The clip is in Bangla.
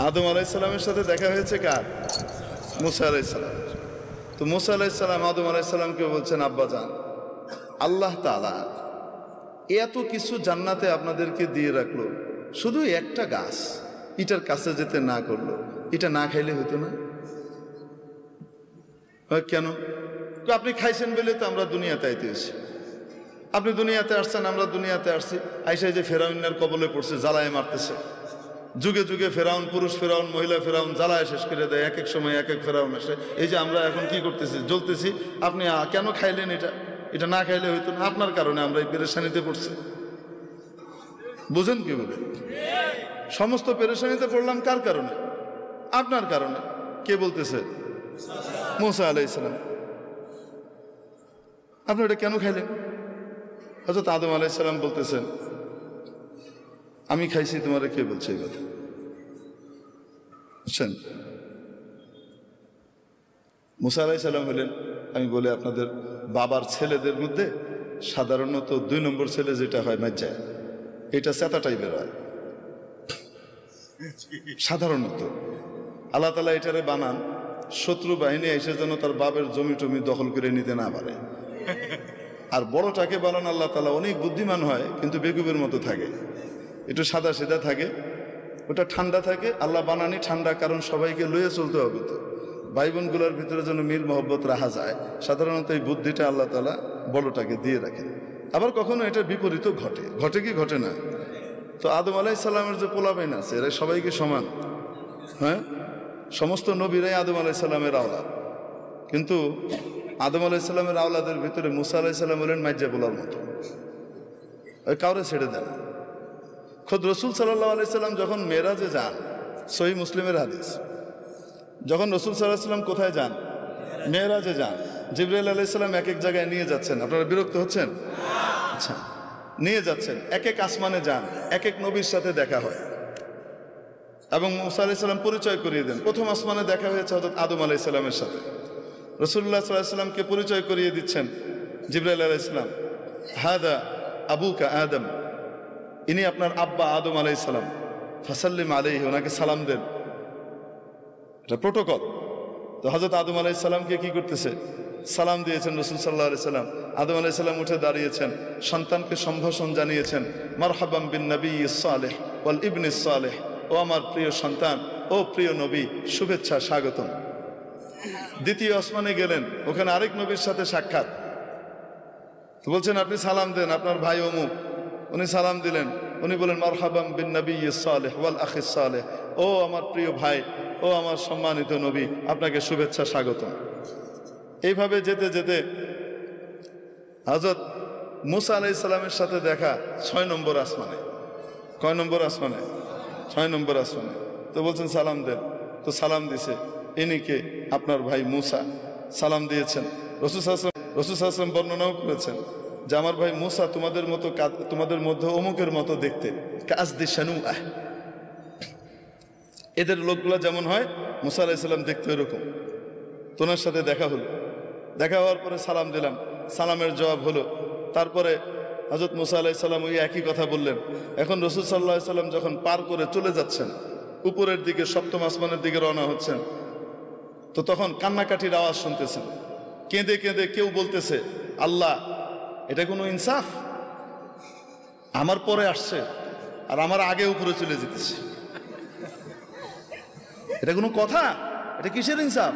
আদম আলাইসাল্লামের সাথে দেখা হয়েছে কার? মুসা আলাইসাল্লাম। তো মুসা আলাইসাল্লাম আদম আলাইসাল্লামকে বলছেন, আব্বাজান, আল্লাহ তাআলা এত কিছু জান্নাতে আপনাদেরকে দিয়ে রাখলো, শুধু একটা গাছ এটার কাছে যেতে না করলো, এটা না খাইলে হতো না? কেন? আপনি খাইছেন বলে তো আমরা দুনিয়াতে আইতে এসেছি। আপনি দুনিয়াতে আসছেন, আমরা দুনিয়াতে আসছি, আইসা যে ফেরাউনের কবলে পড়ছে, জ্বালায় মারতেছে। যুগে যুগে ফেরাউন, পুরুষ ফেরাউন, মহিলা ফেরাউন জ্বালায় শেষ করে দেয়। এক এক সময় এক এক ফেরাউন আসে। এই যে আমরা এখন কি করতেছি, জ্বলতেছি। আপনি কেন খাইলেন? এটা না খাইলে হইতো না। আপনার কারণে আমরা এই পেরেশানিতে পড়ছি। বুঝেন কিভাবে? সমস্ত পেরেশানিতে পড়লাম কার কারণে? আপনার কারণে। কে বলতেছে? মুসা আলাইহিসসালাম। আপনি এটা কেন খাইলেন? হযরত আদম আলাইহিসসালাম বলতেছেন, আমি খাইছি, তোমারে কে বলছে এই কথা? বুঝছেন? মুসা আলাইহিসসালাম হলেন, আমি বলি আপনাদের বাবার ছেলেদের মধ্যে সাধারণত 2 নম্বর ছেলে যেটা হয় মাজ্জা, এটা চেতা টাইপের হয় সাধারণত। আল্লাহ তাআলা এটারে বানান শত্রু বাহিনী এসে যেন তার বাবার জমি টমি দখল করে নিতে না পারে। আর বড়টাকে বানান আল্লাহ তাআলা অনেক বুদ্ধিমান হয়, কিন্তু বেকুবের মতো থাকে, একটু সাদা সিধা থাকে, ওটা ঠান্ডা থাকে। আল্লাহ বানানি ঠান্ডা, কারণ সবাইকে লইয়ে চলতে হবে। তো ভাই বোনগুলোর ভিতরে যেন মিল মহব্বত রাখা যায়, সাধারণত এই বুদ্ধিটা আল্লাহ তাআলা বড়টাকে দিয়ে রাখেন। আবার কখনো এটার বিপরীতও ঘটে। ঘটে কি ঘটে না? তো আদম আলাইহিসসালামের যে পোলাপাইন আছে, এরা সবাইকে সমান। হ্যাঁ, সমস্ত নবীরাই আদম আলাইহিসসালামের আওলাদ, কিন্তু আদম আলাইহিসসালামের আওলাদের ভিতরে মুসা আলাইহিসসালাম হলেন মাইজ্জা পোলার মতো, ওই কাউরে ছেড়ে দেন। খোদ রসুল সাল্লাল্লাহু আলাইহি সাল্লাম যখন মেরাজে যান, সহিহ মুসলিমের হাদিস, যখন রসুল সাল্লাল্লাহু আলাইহি সাল্লাম কোথায় যান? মেরাজে যান। জিবরাইল আলাইহিস সালাম এক এক জায়গায় নিয়ে যাচ্ছেন। আপনারা বিরক্ত হচ্ছেন? আচ্ছা, নিয়ে যাচ্ছেন, এক এক আসমানে যান, এক এক নবীর সাথে দেখা হয় এবং মুসা আলাইহিস সালাম পরিচয় করিয়ে দেন। প্রথম আসমানে দেখা হয়েছে হযরত আদম আলাইহিস সালামের সাথে। রাসূলুল্লাহ সাল্লাল্লাহু আলাইহি সাল্লামকে পরিচয় করিয়ে দিচ্ছেন জিবরাইল আলাইহিস সালাম, হাদা আবুকা আদম, ইনি আপনার আব্বা আদম আলাইহিস সালাম, ফাসাল্লিম আলাইহি, ওনাকে সালাম দেন। এটা প্রোটোকল। তো হযরত আদম আলাইহিস সালামকে কি করতেছে? সালাম দিয়েছেন রাসূল সাল্লাল্লাহু আলাইহি সাল্লাম। আদম আলাইহিস সালাম উঠে দাঁড়িয়েছেন, সন্তানকে সম্ভাষণ জানিয়েছেন, মারহাবাম বিন নবিয়্যিস সালেহ ওয়াল ইবনিস সালেহ, ও আমার প্রিয় সন্তান, ও প্রিয় নবী, শুভেচ্ছা, স্বাগতম। দ্বিতীয় আসমানে গেলেন, ওখানে আরেক নবীর সাথে সাক্ষাৎ। তো বলছেন, আপনি সালাম দেন, আপনার ভাই অমুক। উনি সালাম দিলেন, উনি বলেন, মারহাবাম বিন নবিয়্যিস সালেহ ওয়াল আখিস সালেহ, ও আমার প্রিয় ভাই, ও আমার সম্মানিত নবী, আপনাকে শুভেচ্ছা, স্বাগতম। এইভাবে যেতে যেতে হযরত মুসা আলাইহিস সালামের সাথে দেখা 6 নম্বর আসমানে। কয় নম্বর আসমানে? 6 নম্বর আসমানে। তো বলছেন সালাম দেন। তো সালাম দিছে, ইনি কে? আপনার ভাই মুসা। সালাম দিয়েছেন। রাসূল সাল্লাল্লাহু আলাইহি ওয়াসাল্লাম বর্ণনাও করেছেন যে আমার ভাই মুসা তোমাদের মতো, তোমাদের মধ্যে অমুকের মতো দেখতে, কাজদি শানুআহ, এদের লোকগুলো যেমন হয় মুসা আলাইহিস সালাম দেখতে এরকম। তোমার সাথে দেখা হলো। দেখা হওয়ার পরে সালাম দিলাম, সালামের জবাব হলো। তারপরে হযরত মুসা আলাইহিস সালাম ওই একই কথা বললেন। এখন রাসূল সাল্লাল্লাহু আলাইহি সাল্লাম যখন পার করে চলে যাচ্ছেন, উপরের দিকে 7ম আসমানের দিকে রওনা হচ্ছেন, তো তখন কান্নাকাটির আওয়াজ শুনতেছেন। কেঁদে কেঁদে কেউ বলতেছে, আল্লাহ, এটা কোনো ইনসাফ? আমার পরে আসছে আর আমার আগে উপরে চলে যেতেছে, এটা কোনো কথা? এটা কিসের ইনসাফ?